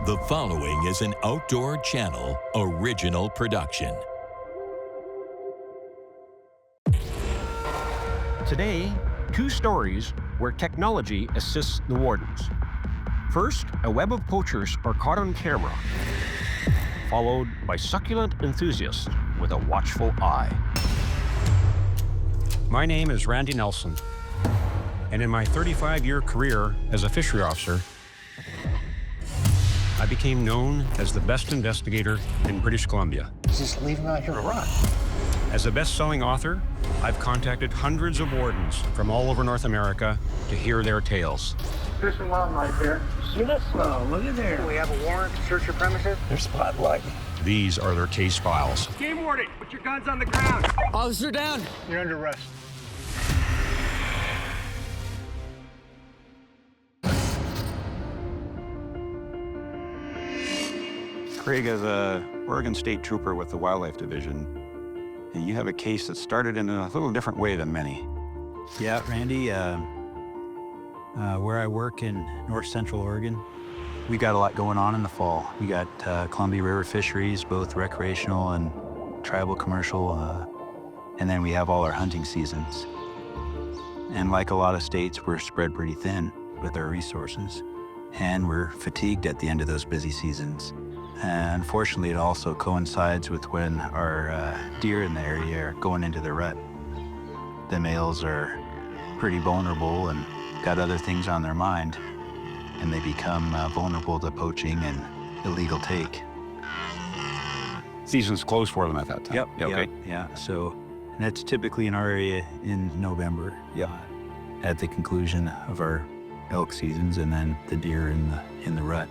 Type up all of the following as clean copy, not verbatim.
The following is an Outdoor Channel original production. Today, two stories where technology assists the Wardens. First, a web of poachers are caught on camera, followed by succulent enthusiasts with a watchful eye. My name is Randy Nelson, and in my 35-year career as a fishery officer, I became known as the best investigator in British Columbia. Just leave him out here to rot. As a best-selling author, I've contacted hundreds of wardens from all over North America to hear their tales. There's some wildlife here. See this? Oh, look at there. We have a warrant to search your premises. They're spotlighting. These are their case files. Game warden, put your guns on the ground. Officer down. You're under arrest. Craig is a Oregon State Trooper with the Wildlife Division, and you have a case that started in a little different way than many. Yeah, Randy, where I work in north central Oregon, we got a lot going on in the fall. We got Columbia River fisheries, both recreational and tribal commercial, and then we have all our hunting seasons. And like a lot of states, we're spread pretty thin with our resources, and we're fatigued at the end of those busy seasons. And unfortunately, it also coincides with when our deer in the area are going into the rut. The males are pretty vulnerable and got other things on their mind, and they become vulnerable to poaching and illegal take. Season's closed for them at that time. Yep. Yeah, okay. Yeah. So, and that's typically in our area in November. Yep. At the conclusion of our elk seasons, and then the deer in the rut.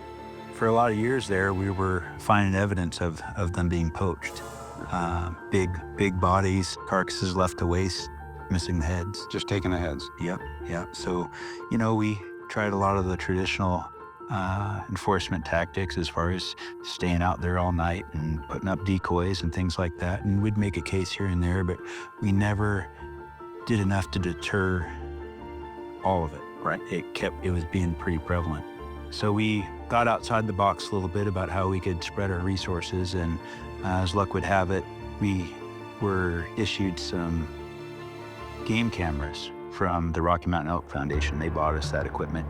For a lot of years there, we were finding evidence of them being poached. Big bodies, carcasses left to waste, missing the heads. Just taking the heads. Yep. So, we tried a lot of the traditional enforcement tactics as far as staying out there all night and putting up decoys and things like that. And we'd make a case here and there, but we never did enough to deter all of it. Right. It was being pretty prevalent. So we thought outside the box a little bit about how we could spread our resources, and as luck would have it, we were issued some game cameras from the Rocky Mountain Elk Foundation. They bought us that equipment.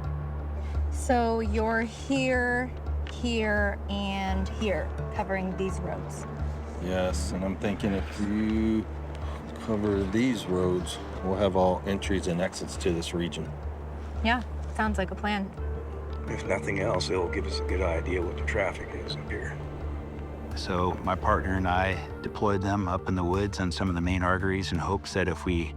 So you're here, here, and here, covering these roads. Yes, and I'm thinking if you cover these roads, we'll have all entries and exits to this region. Yeah, sounds like a plan. If nothing else, it'll give us a good idea what the traffic is up here. So my partner and I deployed them up in the woods on some of the main arteries in hopes that if we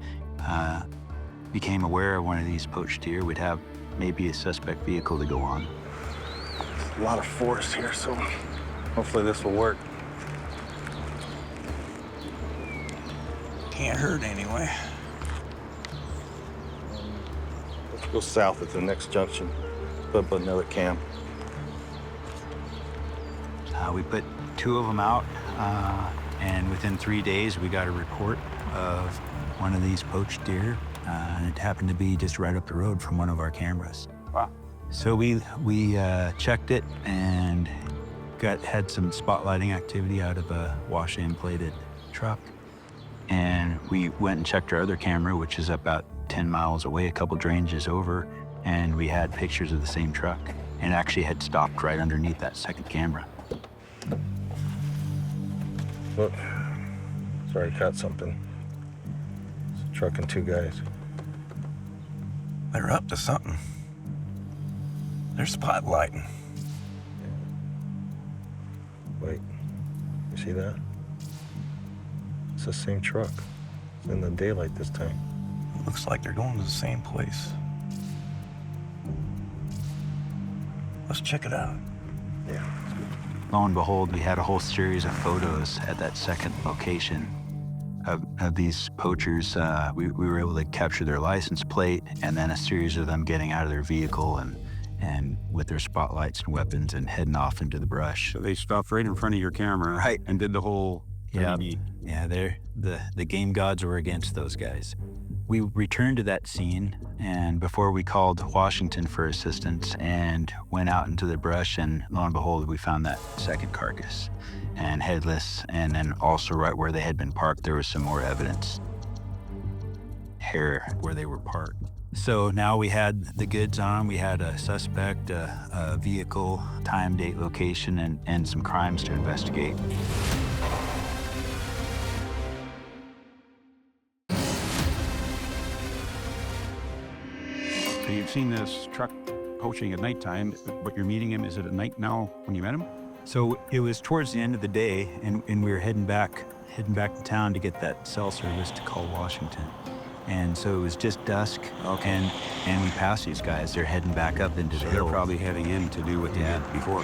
became aware of one of these poached deer, we'd have maybe a suspect vehicle to go on. A lot of force here, so Hopefully this will work. can't hurt anyway. Let's go south at the next junction. Put up another cam. We put 2 of them out, and within 3 days, we got a report of one of these poached deer, and it happened to be just right up the road from one of our cameras. Wow. So we checked it and had some spotlighting activity out of a wash-and-plated truck. And we went and checked our other camera, which is about 10 miles away, a couple drainages over, and we had pictures of the same truck, and actually had stopped right underneath that second camera. Look, sorry, caught something. It's a truck and 2 guys. They're up to something. They're spotlighting. Wait, you see that? It's the same truck. It's in the daylight this time. Looks like they're going to the same place. Let's check it out. Yeah. Lo and behold, we had a whole series of photos at that second location of these poachers. We were able to capture their license plate, and then a series of them getting out of their vehicle and with their spotlights and weapons and heading off into the brush. So they stopped right in front of your camera. Right. And did the whole... Yeah, the game gods were against those guys. We returned to that scene, and before we called Washington for assistance and went out into the brush, and lo and behold, we found that second carcass and headless, and then also right where they had been parked, there was some more evidence. Hair where they were parked. So now we had the goods on. We had a suspect, a vehicle, time, date, location, and some crimes to investigate. So you've seen this truck poaching at nighttime, but you're meeting him. Is it at night now when you met him? So it was towards the end of the day, and we were heading back to town to get that cell service to call Washington. And so it was just dusk, Okay. and we passed these guys. They're heading back up into the They're hills. probably heading in to do what they did before.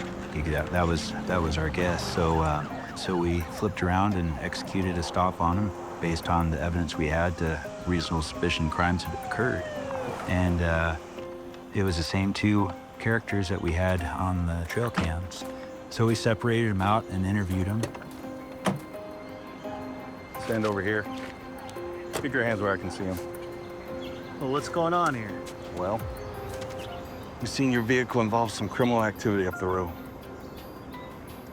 That was our guess. So we flipped around and executed a stop on them based on the evidence we had to reasonable suspicion crimes had occurred. And it was the same two characters that we had on the trail cams. So we separated them out and interviewed them. Stand over here. Stick your hands where I can see them. Well, what's going on here? Well, we've seen your vehicle involve some criminal activity up the road.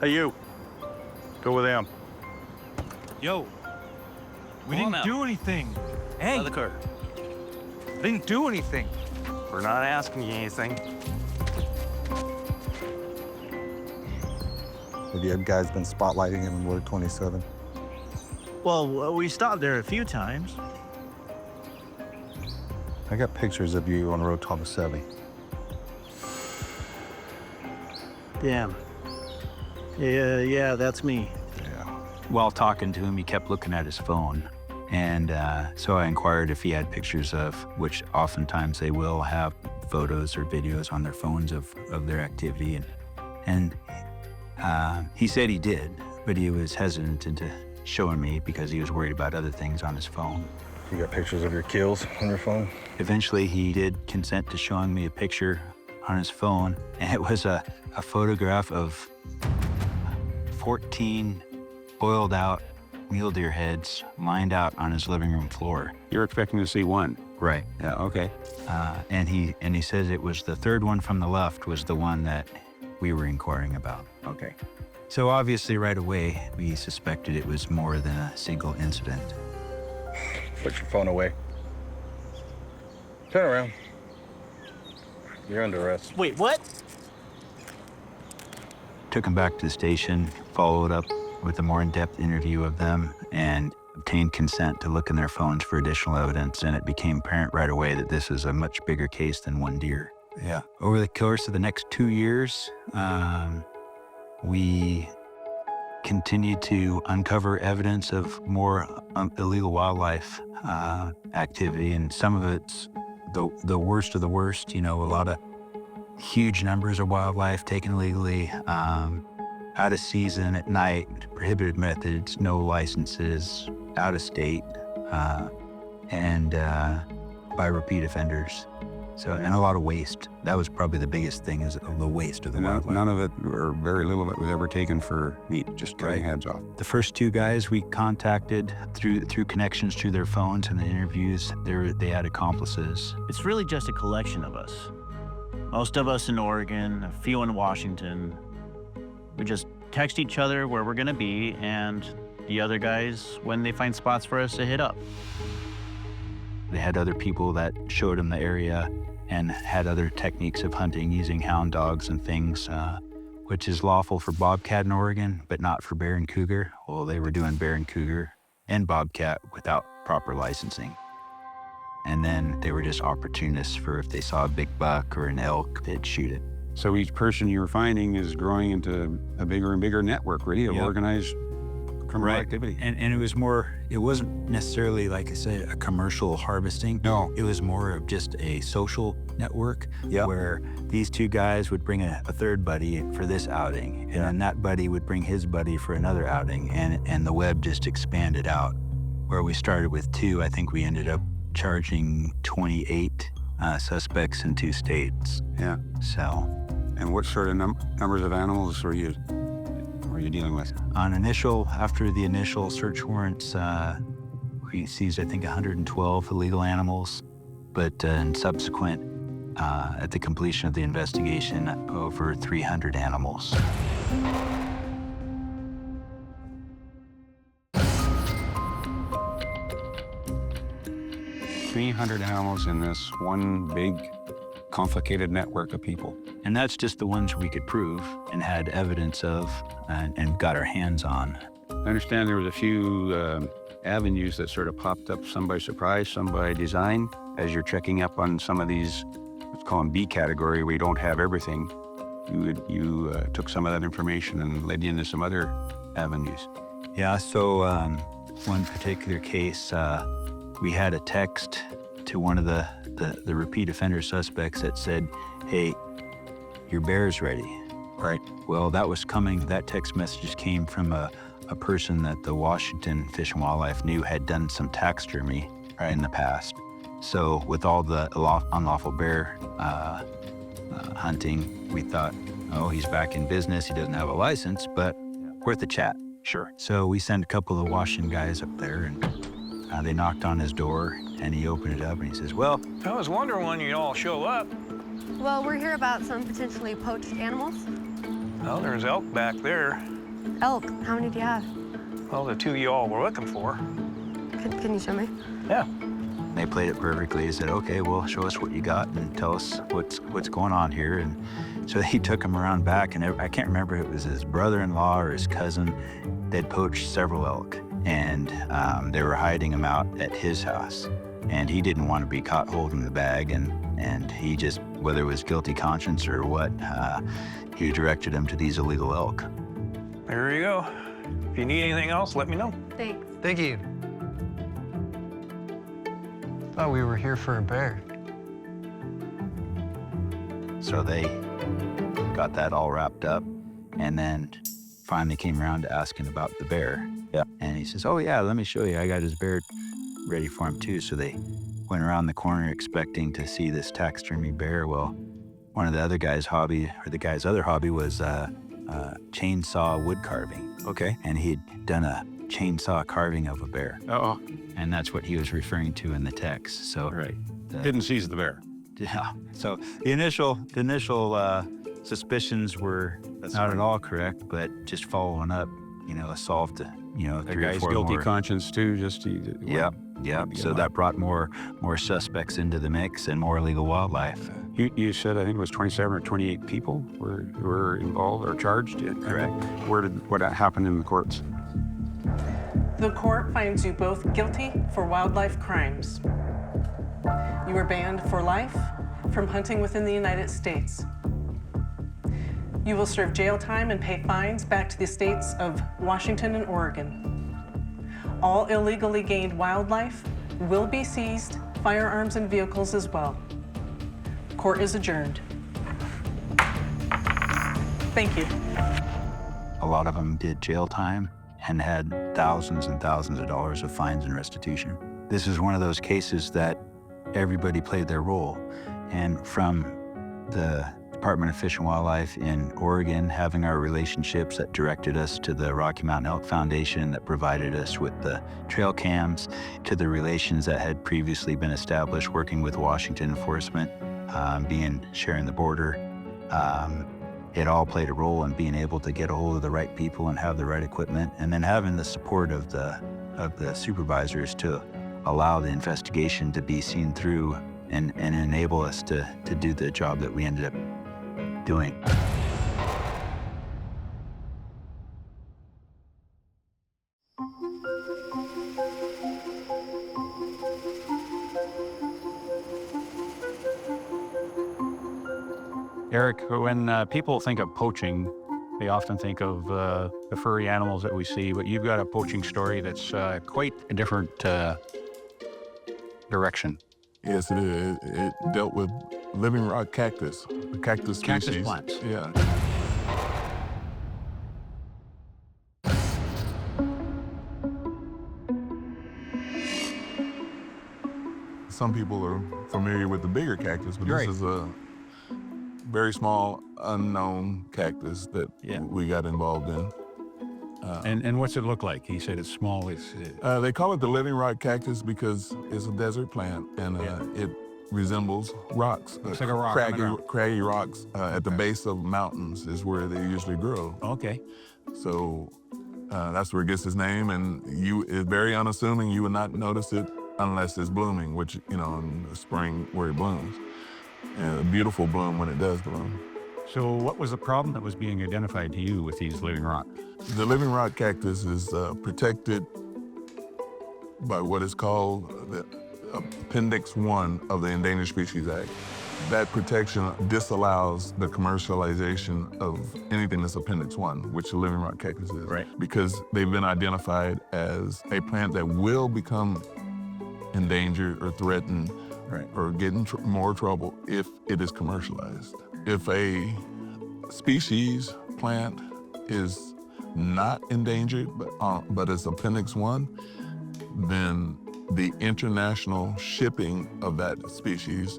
Hey, you. Go with them. Yo, we didn't do anything. Hey, By the car. didn't do anything. We're not asking you anything. Have you guys been spotlighting him in Ward 27? Well, we stopped there a few times. I got pictures of you on Road Tomaselli. Damn. Yeah, that's me. Yeah. While talking to him, he kept looking at his phone. And so I inquired if he had pictures of, which oftentimes they will have photos or videos on their phones of their activity. And he said he did, but he was hesitant into showing me because he was worried about other things on his phone. You got pictures of your kills on your phone? Eventually, he did consent to showing me a picture on his phone, and it was a photograph of 14 boiled out mule deer heads lined out on his living room floor. You're expecting to see one. Right. Yeah, okay. And he says it was the third one from the left was the one that we were inquiring about. Okay. So obviously right away, we suspected it was more than a single incident. Put your phone away. Turn around. You're under arrest. Wait, what? Took him back to the station, followed up with a more in-depth interview of them, and obtained consent to look in their phones for additional evidence, and it became apparent right away that this is a much bigger case than one deer. Yeah. Over the course of the next 2 years, we continued to uncover evidence of more illegal wildlife activity, and some of it's the worst of the worst. You know, a lot of huge numbers of wildlife taken illegally, out of season at night, prohibited methods, no licenses, out of state, and by repeat offenders. So, and a lot of waste. That was probably the biggest thing, is the waste of the wildlife. None of it, or very little of it, was ever taken for meat, just cutting heads off. The first two guys we contacted through connections to their phones and the interviews, they had accomplices. It's really just a collection of us. Most of us in Oregon, a few in Washington. We just text each other where we're gonna be, and the other guys when they find spots for us to hit up. They had other people that showed them the area and had other techniques of hunting using hound dogs and things, which is lawful for bobcat in Oregon, but not for bear and cougar. Well, they were doing bear and cougar and bobcat without proper licensing. And then they were just opportunists for if they saw a big buck or an elk, they'd shoot it. So each person you were finding is growing into a bigger and bigger network, really, of organized criminal activity. And it wasn't necessarily, like I said, a commercial harvesting. No. It was more of just a social network where these two guys would bring a third buddy for this outing, and then that buddy would bring his buddy for another outing, and the web just expanded out. Where we started with 2, I think we ended up charging 28 suspects in 2 states. Yeah. So. And what sort of numbers of animals were you dealing with? After the initial search warrants, we seized, I think, 112 illegal animals, but in subsequent, at the completion of the investigation, over 300 animals. 300 animals in this one big, complicated network of people. And that's just the ones we could prove and had evidence of and got our hands on. I understand there was a few avenues that sort of popped up, some by surprise, some by design. As you're checking up on some of these, let's call them B category, where you don't have everything, you took some of that information and led you into some other avenues. Yeah, so one particular case, we had a text to one of the repeat offender suspects that said, hey, your bear's ready. Right. Well, that text message came from a person that the Washington Fish and Wildlife knew had done some taxidermy in the past. So with all the unlawful bear hunting, we thought, oh, he's back in business. He doesn't have a license, but worth a chat. Sure. So we sent a couple of the Washington guys up there, and they knocked on his door, and he opened it up, and he says, well, I was wondering when you'd all show up. Well, we're here about some potentially poached animals. Well, there's elk back there. Elk, how many do you have? Well, the two you all were looking for. Can you show me? Yeah. they played it perfectly. He said, okay, well, show us what you got and tell us what's going on here. And so he took him around back, and I can't remember if it was his brother-in-law or his cousin. They'd poached several elk, and they were hiding them out at his house. And he didn't want to be caught holding the bag, and he just, whether it was guilty conscience or what, he directed him to these illegal elk. There you go. If you need anything else, let me know. Thanks. Thank you. Thought we were here for a bear. So they got that all wrapped up, and then finally came around to asking about the bear. Yeah. And he says, oh yeah, let me show you. I got his bear ready for him too. So they went around the corner expecting to see this taxidermy bear. Well, one of the other guy's hobby, or the guy's other hobby, was chainsaw wood carving. Okay. And he'd done a chainsaw carving of a bear. Oh. And that's what he was referring to in the text. So right. Didn't seize the bear. Yeah. So the initial suspicions were not at all correct, but just following up, solved, The 3 or 4 guy's guilty more. conscience too, just to... Yeah. So that brought more suspects into the mix and more illegal wildlife. You said, I think it was 27 or 28 people were involved or charged? Correct. What happened in the courts? The court finds you both guilty for wildlife crimes. You are banned for life from hunting within the United States. You will serve jail time and pay fines back to the states of Washington and Oregon. All illegally gained wildlife will be seized, firearms and vehicles as well. Court is adjourned. Thank you. A lot of them did jail time and had thousands and thousands of dollars of fines and restitution. This is one of those cases that everybody played their role. And from the Department of Fish and Wildlife in Oregon, having our relationships that directed us to the Rocky Mountain Elk Foundation that provided us with the trail cams, to the relations that had previously been established working with Washington enforcement, sharing the border. It all played a role in being able to get a hold of the right people and have the right equipment, and then having the support of the supervisors to allow the investigation to be seen through and enable us to do the job that we ended up doing. Eric, when people think of poaching, they often think of the furry animals that we see, but you've got a poaching story that's quite a different direction. Yes, it is. It dealt with Living Rock Cactus, the cactus species. Cactus plants. Yeah. Some people are familiar with the bigger cactus, but Right. this is a very small, unknown cactus that we got involved in. And what's it look like? He said it's small. They call it the Living Rock Cactus because it's a desert plant, and it resembles rocks. Looks like a rock. Craggy rocks at the base of mountains is where they usually grow. Okay. So that's where it gets its name, and it's very unassuming. You would not notice it unless it's blooming, which, in the spring where it blooms. And a beautiful bloom when it does bloom. So what was the problem that was being identified to you with these living rock? The living rock cactus is protected by what is called the Appendix 1 of the Endangered Species Act. That protection disallows the commercialization of anything that's Appendix 1, which the living rock cactus is. Right. Because they've been identified as a plant that will become endangered or threatened or get in more trouble if it is commercialized. If a species plant is not endangered, but it's Appendix 1, then the international shipping of that species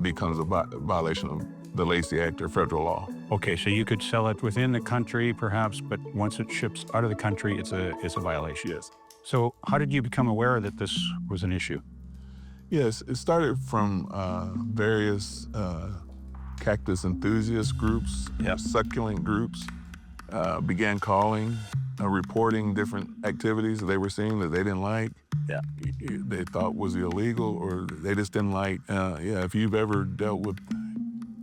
becomes a violation of the Lacey Act or federal law. Okay, so you could sell it within the country, perhaps, but once it ships out of the country, it's a violation. Yes. So how did you become aware that this was an issue? Yes, it started from various cactus enthusiast groups, succulent groups, began calling, reporting different activities that they were seeing that they didn't like, they thought was illegal, or they just didn't like. If you've ever dealt with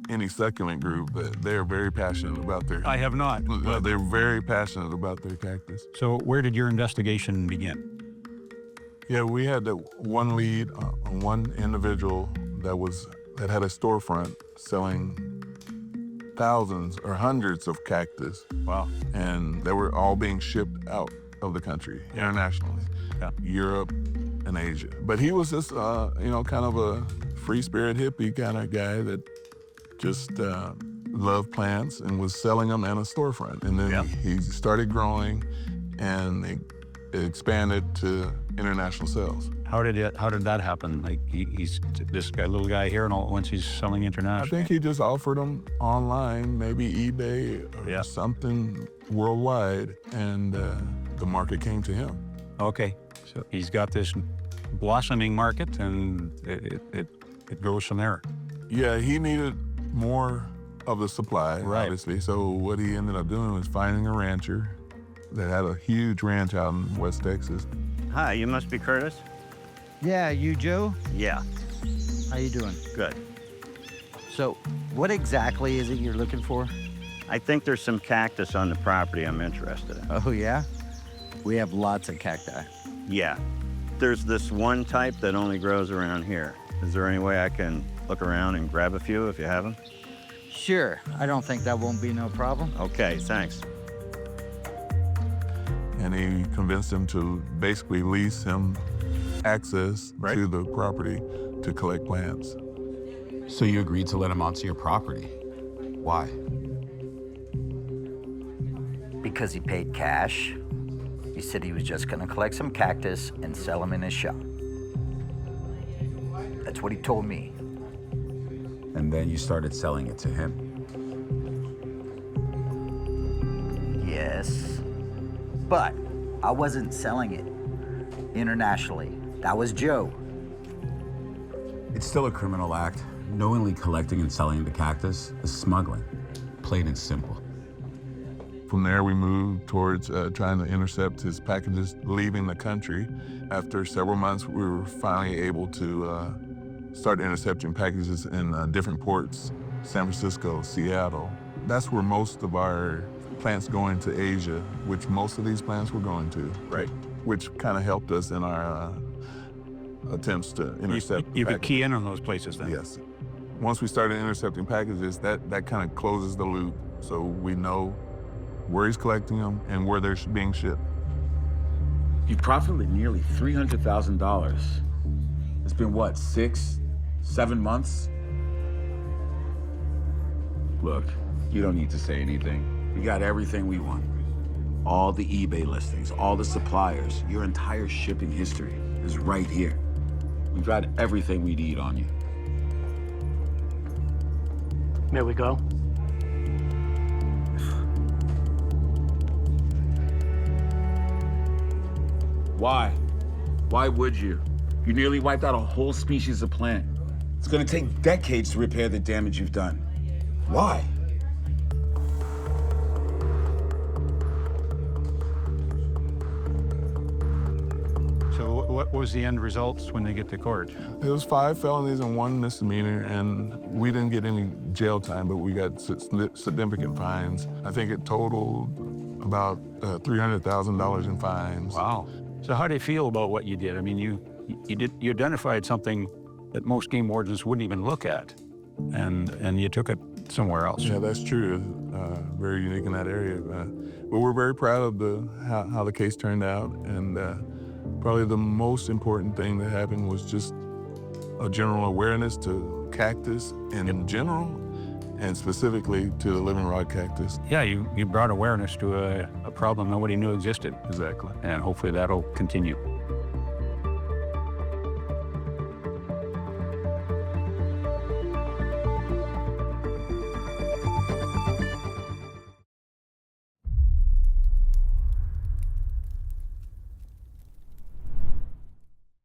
any succulent group, they're very passionate about their... I have not. They're very passionate about their cactus. So where did your investigation begin? Yeah, we had one lead on one individual that had a storefront selling thousands or hundreds of cactus. Wow. And they were all being shipped out of the country internationally, Europe and Asia. But he was just, kind of a free spirit hippie kind of guy that just loved plants and was selling them in a storefront. And then he started growing, and it expanded to international sales. How did that happen? Like he's this little guy here, and all at once he's selling international. I think he just offered them online, maybe eBay or something worldwide, and the market came to him. Okay, so he's got this blossoming market, and it goes from there. Yeah, he needed more of the supply, obviously. So what he ended up doing was finding a rancher that had a huge ranch out in West Texas. Hi, you must be Curtis? Yeah, you Joe? Yeah. How you doing? Good. So, what exactly is it you're looking for? I think there's some cactus on the property I'm interested in. Oh, yeah? We have lots of cacti. Yeah. There's this one type that only grows around here. Is there any way I can look around and grab a few if you have them? Sure. I don't think that won't be no problem. Okay, thanks. And he convinced him to basically lease him access to the property to collect plants. So you agreed to let him onto your property. Why? Because he paid cash. He said he was just gonna collect some cactus and sell them in his shop. That's what he told me. And then you started selling it to him. Yes, but I wasn't selling it internationally. That was Joe. It's still a criminal act. Knowingly collecting and selling the cactus is smuggling, plain and simple. From there, we moved towards trying to intercept his packages leaving the country. After several months, we were finally able to start intercepting packages in different ports, San Francisco, Seattle. That's where most of our plants going to Asia, which most of these plants were going to. Right. Which kind of helped us in our attempts to intercept You could key in on those places then? Yes. Once we started intercepting packages, that kind of closes the loop, so we know where he's collecting them and where they're being shipped. You profited nearly $300,000. It's been what, 6, 7 months? Look, you don't need to say anything. We got everything we want. All the eBay listings, all the suppliers, your entire shipping history is right here. We've got everything we need on you. May we go? Why? Why would you? You nearly wiped out a whole species of plant. It's gonna take decades to repair the damage you've done. Why? So what was the end results when they get to court? It was 5 felonies and 1 misdemeanor, and we didn't get any jail time, but we got significant fines. I think it totaled about $300,000 in fines. Wow. So how do you feel about what you did? I mean, you identified something that most game wardens wouldn't even look at, and you took it somewhere else. Yeah, that's true. Very unique in that area. But we're very proud of how the case turned out, and probably the most important thing that happened was just a general awareness to cactus in general, and specifically to the Living Rock Cactus. Yeah, you brought awareness to a problem nobody knew existed. Exactly. And hopefully that'll continue.